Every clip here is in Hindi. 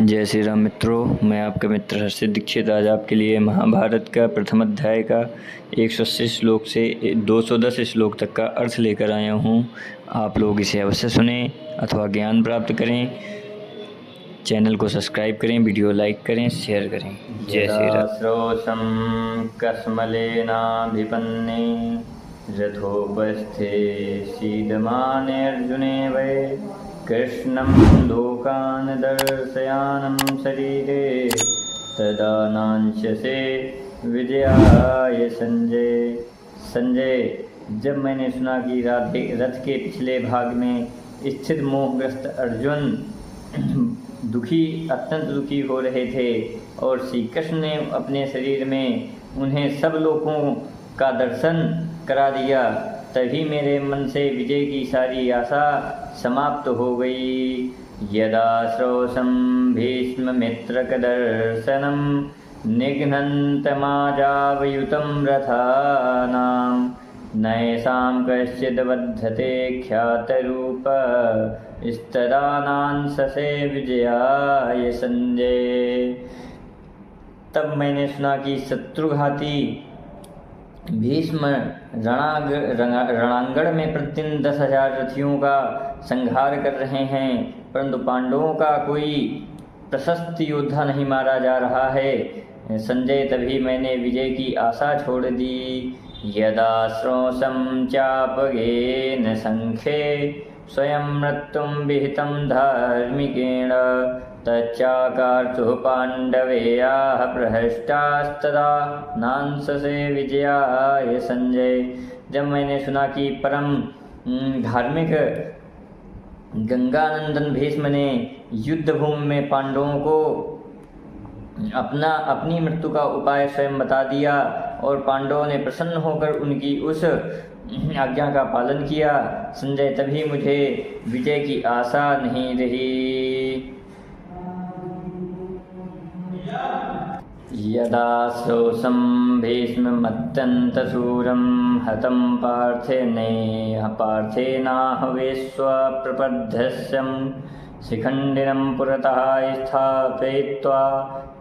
जय श्री राम मित्रों, मैं आपका मित्र हर्षित दीक्षित आज आपके लिए महाभारत का प्रथम अध्याय का 180 श्लोक से 210 श्लोक तक का अर्थ लेकर आया हूँ। आप लोग इसे अवश्य सुनें अथवा ज्ञान प्राप्त करें। चैनल को सब्सक्राइब करें, वीडियो लाइक करें, शेयर करें। जय श्री राम। श्रोषं कस्मलेनाभिपन्ने रथोपस्थे सीदमाने अर्जुने वै कृष्णं लोकान् दर्शयानं शरीरे तदा नांशसे विजयाय संजय, जब मैंने सुना कि रथ के पिछले भाग में स्थित मोहग्रस्त अर्जुन अत्यंत दुखी हो रहे थे और श्री कृष्ण ने अपने शरीर में उन्हें सब लोगों का दर्शन करा दिया, तभी मेरे मन से विजय की सारी आशा समाप्त हो गई। यदा श्रोषं भीष्ममित्रकदर्शनं निघ्नन्तमाजावयुतं रथानां नैषां कश्चिद्बध्यते ख्यातरूप स्तदा नांशसे विजयाय संजय। तब मैंने सुना कि शत्रुघाती भीष्म रणांगण में प्रतिदिन 10,000 रथियों का संहार कर रहे हैं, परंतु पांडवों का कोई प्रशस्त योद्धा नहीं मारा जा रहा है। संजय, तभी मैंने विजय की आशा छोड़ दी। यदा श्रोषं चापगेन संख्ये स्वयं मृत्युं विहितं धार्मिकेण तच्चाकार्तुः पाण्डवेयाः प्रहृष्टास्तदा नांशसे विजयाय संजय। जब मैंने सुना कि परम धार्मिक गंगानंदन भीष्म ने युद्ध भूमि में पांडवों को अपनी मृत्यु का उपाय स्वयं बता दिया और पांडवों ने प्रसन्न होकर उनकी उस आज्ञा का पालन किया, संजय, तभी मुझे विजय की आशा नहीं रही। यदा श्रोषं भीष्ममत्यन्तशूरं हतं पार्थेनाहवेश्वप्रपद्यस्यं शिखण्डिनं पुरतः स्थापयित्वा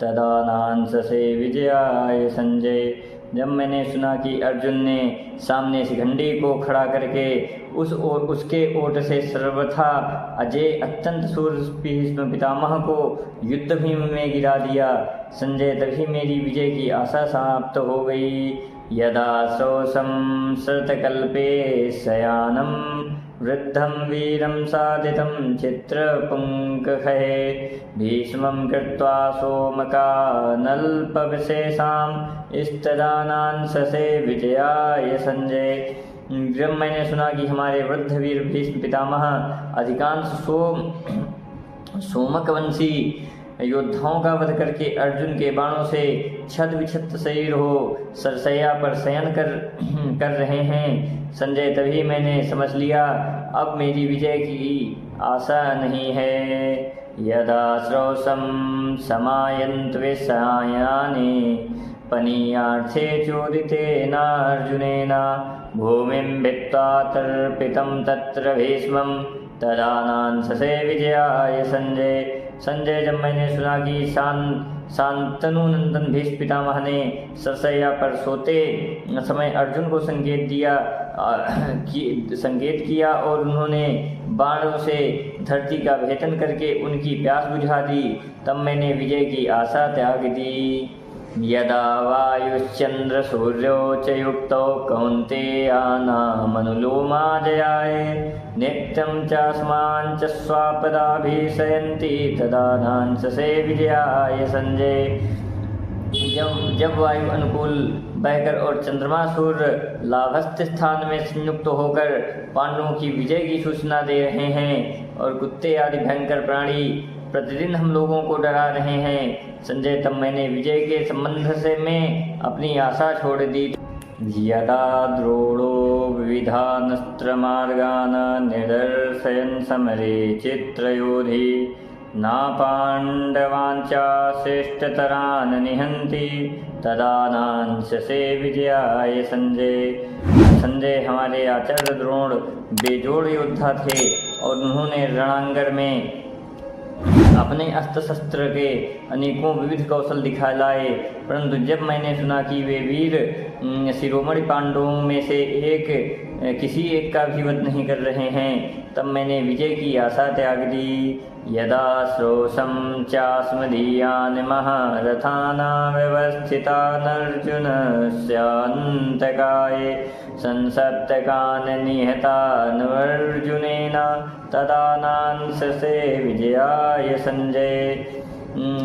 तदा नांशसे विजयाय संजय। जब मैंने सुना कि अर्जुन ने सामने शिखंडी को खड़ा करके उसके ओट से सर्वथा अजय अत्यंत शूर भीष्म पितामह को युद्ध भूमि में गिरा दिया, संजय, तभी मेरी विजय की आशा समाप्त हो गई। यदा श्रोषं शरतकल्पे शयानं वृद्धं वीरं साधितं चित्रपुङ्खये भीष्मं कृत्वा सोमकानल्पविशेषां स्तदा नांशसे विजयाय संजय। जब मैंने सुना कि हमारे वृद्ध वीर भीष्म पितामह अधिकांश सोमकवंशी योद्धाओं का वध करके अर्जुन के बाणों से छद विक्षत शरीर हो सरसैया पर शयन कर रहे हैं, संजय, तभी मैंने समझ लिया अब मेरी विजय की आशा नहीं है। यदा श्रोषं समायन्त्विषायानि पनीयार्थे चोदितेन अर्जुनेन भूमिं भित्त्वा तर्पितं तत्र भीष्मं तदा नांशसे विजयाय संजय, जब मैंने सुना कि शांतनु नंदन भीष्म पितामह ने सरसैया पर सोते समय अर्जुन को संकेत किया और उन्होंने बाणों से धरती का भेदन करके उनकी प्यास बुझा दी, तब मैंने विजय की आशा त्याग दी। यदा वायुश्चंद्र सूर्यो च युक्तौ कौन्तेयानामनुलोमा जयाय नित्यं चास्मान् च स्वापदाभिशयन्ति तदा नांशसे विजयाय संजय। जब वायु अनुकूल बहकर और चंद्रमा सूर्य लाभस्थ स्थान में संयुक्त होकर पांडवों की विजय की सूचना दे रहे हैं और कुत्ते आदि भयंकर प्राणी प्रतिदिन हम लोगों को डरा रहे हैं, संजय, तब मैंने विजय के संबंध से मैं अपनी आशा छोड़ दी। यदा द्रोणो विविधानस्त्रमार्गान् निदर्शयन् समरे चित्रयोधि न पाण्डवांचा श्रेष्ठतरान् निहन्ति तदा नांशसे विजयाय संजय, हमारे आचार्य द्रोण बेजोड़ योद्धा थे और उन्होंने रणांगण में अपने अस्त्र शस्त्र के अनेकों विविध कौशल दिखलाए, परंतु जब मैंने सुना कि वे वीर शिरोमणि पांडवों में से किसी एक का भी वध नहीं कर रहे हैं, तब मैंने विजय की आशा त्याग दी। यदा श्रोषं चास्मदीयान् महारथानां व्यवस्थितानर्जुनस्यान्तकाये संसप्तकान् निहतानर्जुनेन तदा नांससे विजयाय संजय।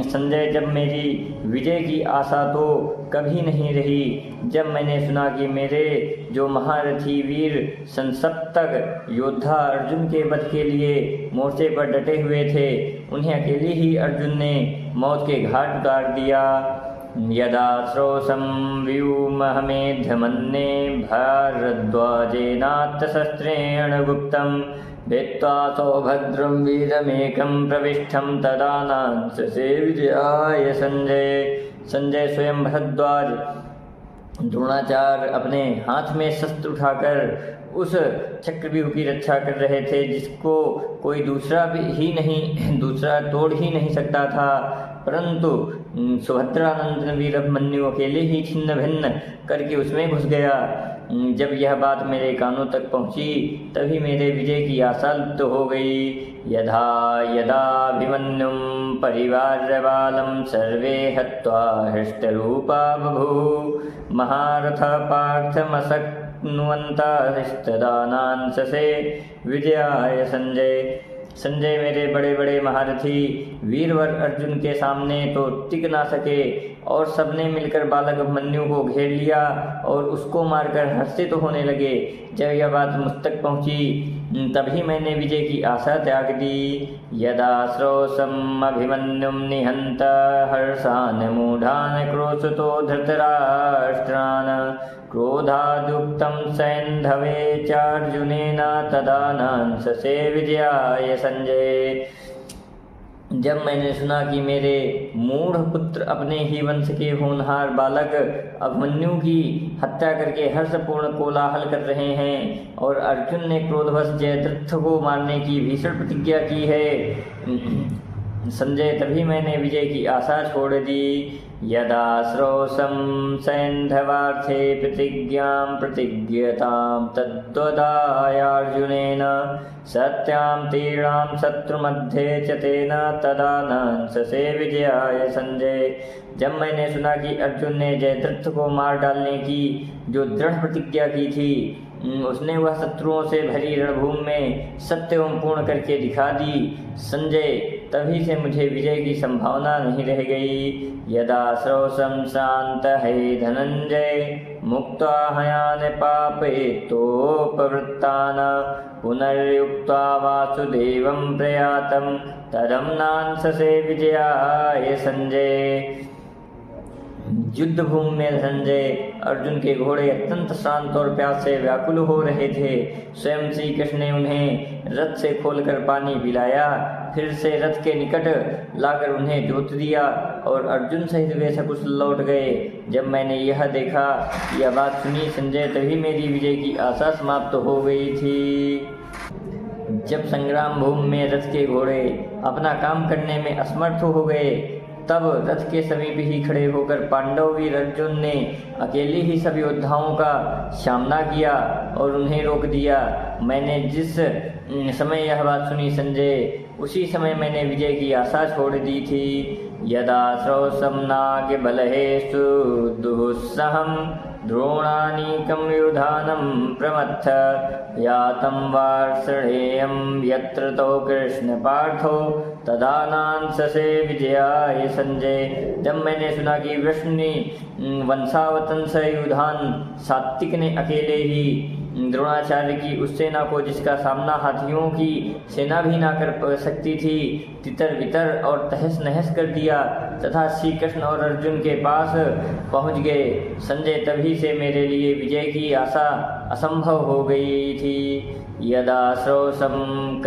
संजय, जब मेरी विजय की आशा तो कभी नहीं रही, जब मैंने सुना कि मेरे जो महारथी वीर संसप्तक योद्धा अर्जुन के वध के लिए मोर्चे पर डटे हुए थे, उन्हें अकेले ही अर्जुन ने मौत के घाट उतार दिया। यदा श्रोषं व्यूमहमेध्यमन्ये भारद्वाजेनात्तशस्त्रेण गुप्तं भित्त्वा सौभद्रं वीरमेकं प्रविष्टं तदा नांससे विजयाय संजय। संजय स्वयं भारद्वाज द्रोणाचार्य अपने हाथ में शस्त्र उठाकर उस चक्रव्यूह की रक्षा कर रहे थे, जिसको कोई दूसरा तोड़ ही नहीं सकता था, परंतु सुभद्रानंदन वीर अभिमन्यु अकेले ही छिन्न भिन्न करके उसमें घुस गया। जब यह बात मेरे कानों तक पहुंची, तभी मेरे विजय की आशा लुप्त हो गई। यदा यदाभिमन्युं परिवार्यबालं सर्वे हत्वा हृष्टरूपा बभूव महारथा पार्थमशक्नुवन्तस्तदा नांससे विजयाय संजय। संजय, मेरे बड़े बड़े महारथी वीरवर अर्जुन के सामने तो टिक ना सके और सबने मिलकर बालक अभिमन्यु को घेर लिया और उसको मारकर हर्षित होने लगे। जब यह बात मुझ तक पहुंची, तभी मैंने विजय की आशा त्याग दी। यदा श्रोषम् अभिमन्युं निहन्त हर्षान् मूढान् क्रोशतो धृतराष्ट्रान् क्रोधादुक्तं सैन्धवे चार्जुनेन तदा नांससे विजयाय संजय। जब मैंने सुना कि मेरे मूढ़ पुत्र अपने ही वंश के होनहार बालक अभिमन्यु की हत्या करके हर्षपूर्ण कोलाहल कर रहे हैं और अर्जुन ने क्रोधवश जयद्रथ को मारने की भीषण प्रतिज्ञा की है, संजय, तभी मैंने विजय की आशा छोड़ दी। यदा श्रोषं सैन्धवार्थे प्रतिज्ञां प्रतिज्ञतां तद्वदायार्जुनेन सत्यां तीर्णां शत्रुमध्ये च तेन तदा नांससे विजयाय संजय। जब मैंने सुना कि अर्जुन ने जयद्रथ को मार डालने की जो दृढ़ प्रतिज्ञा की थी, उसने वह शत्रुओं से भरी रणभूमि में सत्य एवं पूर्ण करके दिखा दी, संजय, तभी से मुझे विजय की संभावना नहीं रह गई। यदा श्रोषं शान्तये धनंजय मुक्त्वा हयान् पापहेतोपवृत्तान् पुनर्युक्त्वा वासुदेवं प्रयातं तदं नांससे विजयाय संजय। युद्ध भूमि में संजय, अर्जुन के घोड़े अत्यंत शांत और प्यास से व्याकुल हो रहे थे। स्वयं श्री कृष्ण ने उन्हें रथ से खोलकर पानी पिलाया, फिर से रथ के निकट लाकर उन्हें जोत दिया और अर्जुन सहित वे सकुशल लौट गए। जब मैंने यह देखा, यह बात सुनी संजय, तभी मेरी विजय की आशा समाप्त हो गई थी। जब संग्राम भूमि में रथ के घोड़े अपना काम करने में असमर्थ हो गए, तब रथ के समीप ही खड़े होकर पांडव वीर अर्जुन ने अकेले ही सब योद्धाओं का सामना किया और उन्हें रोक दिया। मैंने जिस समय यह बात सुनी संजय, उसी समय मैंने विजय की आशा छोड़ दी थी। यदा श्रोषं नागबलहेषु दुःसहं द्रोणानीकं युधानं प्रमत्थ यातं वार्ष्णेयं यत्र तौ कृष्णपार्थो तदा नांससे विजयाय संजय। जब मैंने सुना कि वृष्णि वंशावतंस युधान सात्विक ने अकेले ही द्रोणाचार्य की उस सेना को, जिसका सामना हाथियों की सेना भी ना कर सकती थी, तितर बितर और तहस नहस कर दिया तथा श्री कृष्ण और अर्जुन के पास पहुंच गए, संजय, तभी से मेरे लिए विजय की आशा असंभव हो गई थी। यदा श्रोषं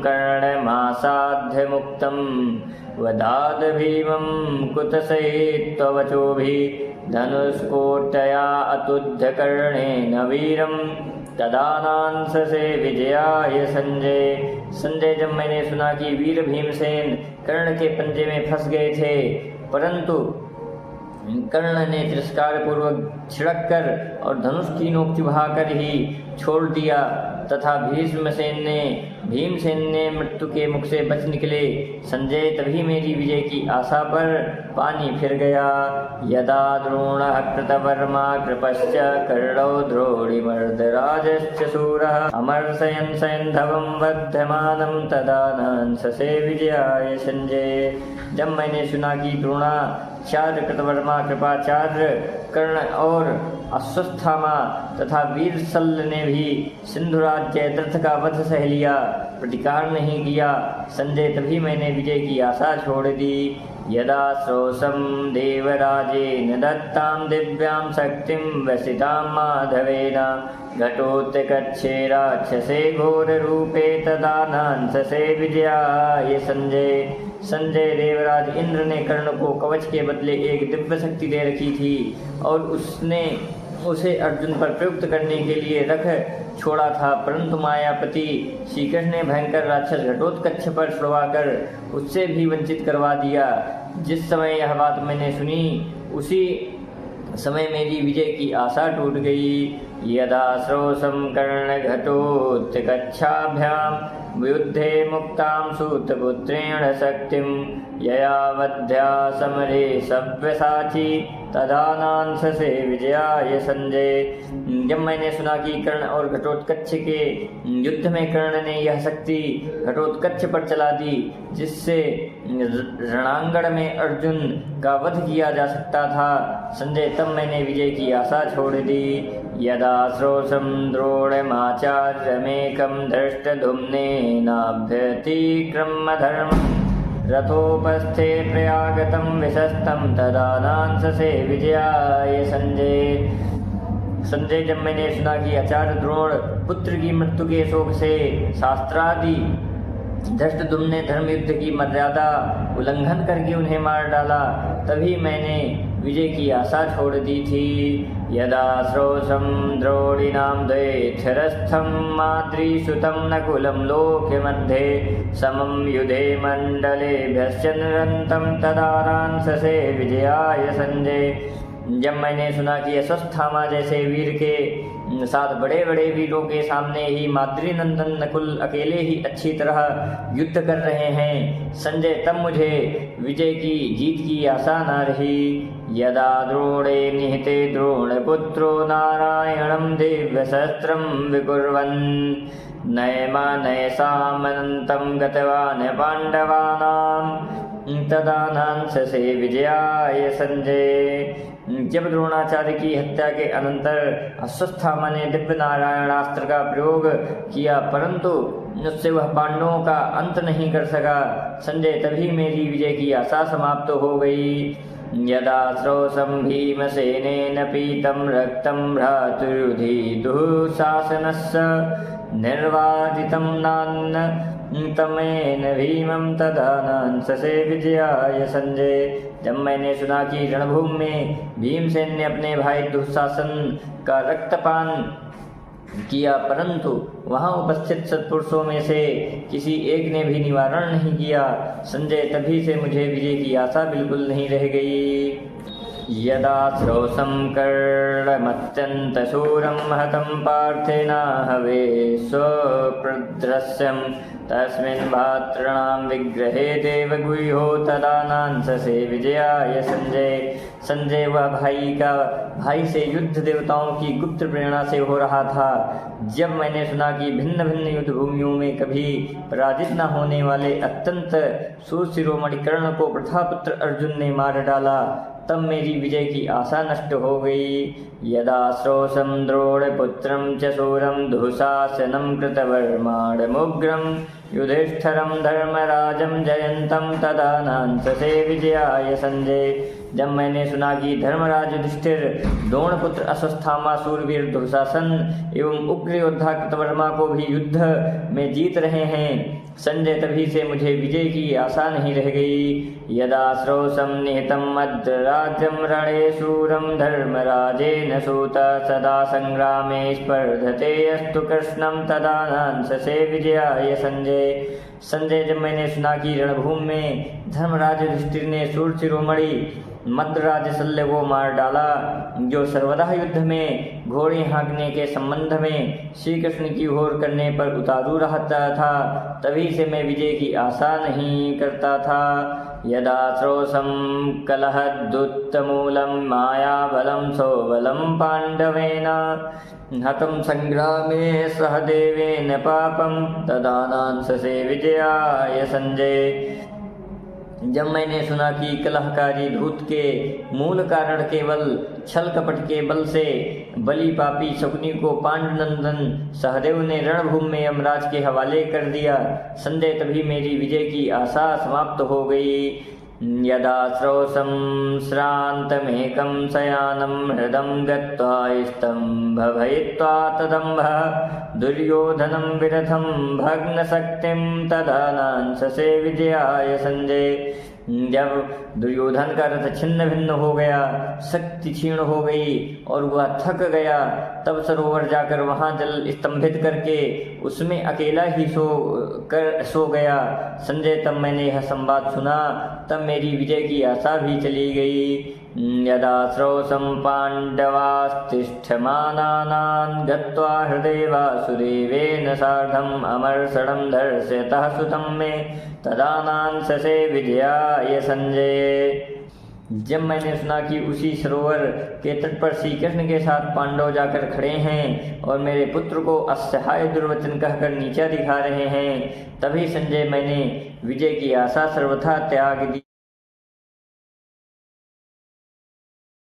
कर्णमासाध्य मुक्तं वदाद भीमं कुतसैत्ववचोभिः धनुष्कोटया अतुध्य कर्णेन वीरं तदा नांससे विजयाय संजय। संजय, जब मैंने सुना कि वीर भीमसेन कर्ण के पंजे में फंस गए थे, परंतु कर्ण ने तिरस्कार पूर्वक छिड़क कर और धनुष की नोक चुभाकर ही छोड़ दिया तथा भीमसेन ने मृत्यु के मुख से बच निकले। संजय, तभी मेरी विजय की आशा पर पानी फिर गया। यदा द्रोणः कृतवर्मा कृपश्च कर्णो द्रोणिमर्दराजश्च शूरः अमर्षयन् सैन्धवं वध्यमानं तदा नांससे विजयाय संजय। जब मैंने सुना कि द्रोणाचार्य, कृतवर्मा, कृपाचार्य, कर्ण और अश्वत्थामा तथा वीरशल्य ने भी सिंधुराज जयद्रथ का वध सह लिया, प्रतिकार नहीं किया, संजय, तभी मैंने विजय की आशा छोड़ दी। यदा श्रोषं देवराजेन दत्तां दिव्यां शक्तिं वसितां माधवेन घटोत्कचे राक्षसे घोररूपे तदा नांससे विजयाय संजय। संजय, देवराज इंद्र ने कर्ण को कवच के बदले एक दिव्य शक्ति दे रखी थी और उसने उसे अर्जुन पर प्रयुक्त करने के लिए रख छोड़ा था, परंतु मायापति श्री कृष्ण ने भयंकर राक्षस घटोत्कच पर छुड़वाकर उससे भी वंचित करवा दिया। जिस समय यह बात मैंने सुनी, उसी समय मेरी विजय की आशा टूट गई। यदा श्रोषं कर्ण घटोत्कचाभ्यां युद्धे मुक्तां सूतपुत्रेण शक्तिं यया वध्या समरे सव्यसाची तदा नांससे विजयाय संजय। जब मैंने सुना कि कर्ण और घटोत्कच के युद्ध में कर्ण ने यह शक्ति घटोत्कच पर चला दी, जिससे रणांगण में अर्जुन का वध किया जा सकता था, संजय, तब मैंने विजय की आशा छोड़ दी। यदा श्रोषं द्रोणमाचार्यमेकं धृष्टद्युम्नेनाभ्यतिक्रम्य रथोपस्थे प्रयागतं विशस्तं तदा नांससे विजयाय संजय। संजय, जब मैंने सुना कि आचार्य द्रोण पुत्र की मृत्यु के शोक से शास्त्रादि धृष्टद्युम्न ने धर्म युद्ध की मर्यादा उल्लंघन करके उन्हें मार डाला, तभी मैंने विजय की आशा छोड़ दी थी। यदा श्रोषं द्रोणीनां द्वैथरस्थं मातृसुतं नकुलं लोके मध्ये समं युधे मण्डलेभ्यश्च निरन्तं तदा नांससे विजयाय संजय। जब मैंने सुना कि अश्वत्थामा जैसे वीर के साथ बड़े बड़े वीरों के सामने ही माद्रीनंदन नकुल अकेले ही अच्छी तरह युद्ध कर रहे हैं, संजय, तब मुझे विजय की जीत की आशा न रही। यदा द्रोणे निहते द्रोणपुत्रो नारायणं दिव्यशस्त्रं विकुर्वन् नयसामनन्तं गतवान् पाण्डवानां तदा नांससे विजयाय संजय। जब द्रोणाचार्य की हत्या के अनंतर अश्वत्थामा ने दिव्य नारायणास्त्र का प्रयोग किया, परंतु उससे वह पांडवों का अंत नहीं कर सका, संजय, तभी मेरी विजय की आशा समाप्त हो गई। यदा श्रोषं भीमसेनेन पीतं रक्तं भ्रातुरुधिदुःशासनस्य निर्वादितं नान्नतमेन भीमं तदा नांससे विजयाय संजय। जब मैंने सुना कि रणभूमि में भीमसेन ने अपने भाई दुःशासन का रक्तपान किया, परंतु वहां उपस्थित सत्पुरुषों में से किसी एक ने भी निवारण नहीं किया, संजय, तभी से मुझे विजय की आशा बिल्कुल नहीं रह गई। यदा श्रोषं कर्णमत्यन्तशूरं हतं पार्थेनाहवे स्वप्रदृश्यं तस्मिन् भातॄणां विग्रहे देवगुह्यो तदा नांससे विजयाय संजय। संजय, वह भाई से युद्ध देवताओं की गुप्त प्रेरणा से हो रहा था। जब मैंने सुना कि भिन्न भिन्न युद्ध भूमियों में कभी पराजित न होने वाले अत्यंत सुशिरोमणि कर्ण को प्रथापुत्र अर्जुन ने मार डाला, तब मेरी विजय की आशा नष्ट हो गई। यदा श्रोषं द्रोणपुत्रं च शूरं दुःशासनं कृतवर्माणमुग्रं युधिष्ठिरं धर्मराजं जयन्तं तदा नांससे विजयाय संजय। जब मैंने सुना कि धर्मराज युधिष्ठिर द्रोणपुत्र अश्वत्थामा शूरवीर दुःशासन एवं उग्र योद्धा कृतवर्मा को भी युद्ध में जीत रहे हैं, संजय, तभी से मुझे विजय की आशा नहीं रह गई। यदा श्रोषं निहतं मद्राज्यं रणे शूरं धर्मराजेन सूत सदा संग्रामे स्पर्धते अस्तु कृष्णं तदा नांससे विजयाय संजय। संजय, जब मैंने सुना कि रणभूमि में धर्मराज युधिष्ठिर ने शूर शिरोमणि मद्राज शल्य को मार डाला, जो सर्वदा युद्ध में घोड़े हाँकने के संबंध में श्री कृष्ण की ओर करने पर उतारू रहता था, तभी से मैं विजय की आशा नहीं करता था। यदा श्रोषम कलहदुत्तमूलम माया बलम सौबलम पांडवेन हतम संग्रामे सहदेवेन पापम तदानांससे विजयाय संजय। जब मैंने सुना कि कलहकारी धूत के मूल कारण केवल छल कपट के बल से बलि पापी शकुनी को पांडुनंदन सहदेव ने रणभूमि में यमराज के हवाले कर दिया, संजय, तभी मेरी विजय की आशा समाप्त हो गई। यदा श्रोषम श्रान्तमेकं शयानं हृदं गत्वा स्तम्भभयित्वा तदम्भ दुर्योधनं विरथं भग्नशक्तिं तदानांससे विजयाय संजय। जब दुर्योधन का रथ छिन्न भिन्न हो गया, शक्ति क्षीण हो गई और वह थक गया, तब सरोवर जाकर वहां जल स्तंभित करके उसमें अकेला ही सो गया। संजय, तब मैंने यह संवाद सुना, तब मेरी विजय की आशा भी चली गई। यदा श्रोषम पांडवास्तिष्ठमानानान् गत्वा हृदय वासुदेवेन सार्धम् अमर्षणं दर्शयतः सुतं मे तदानांससे विजयाय संजय। जब मैंने सुना कि उसी सरोवर के तट पर श्री कृष्ण के साथ पांडव जाकर खड़े हैं और मेरे पुत्र को असहाय दुर्वचन कहकर नीचा दिखा रहे हैं, तभी संजय मैंने विजय की आशा सर्वथा त्याग दी।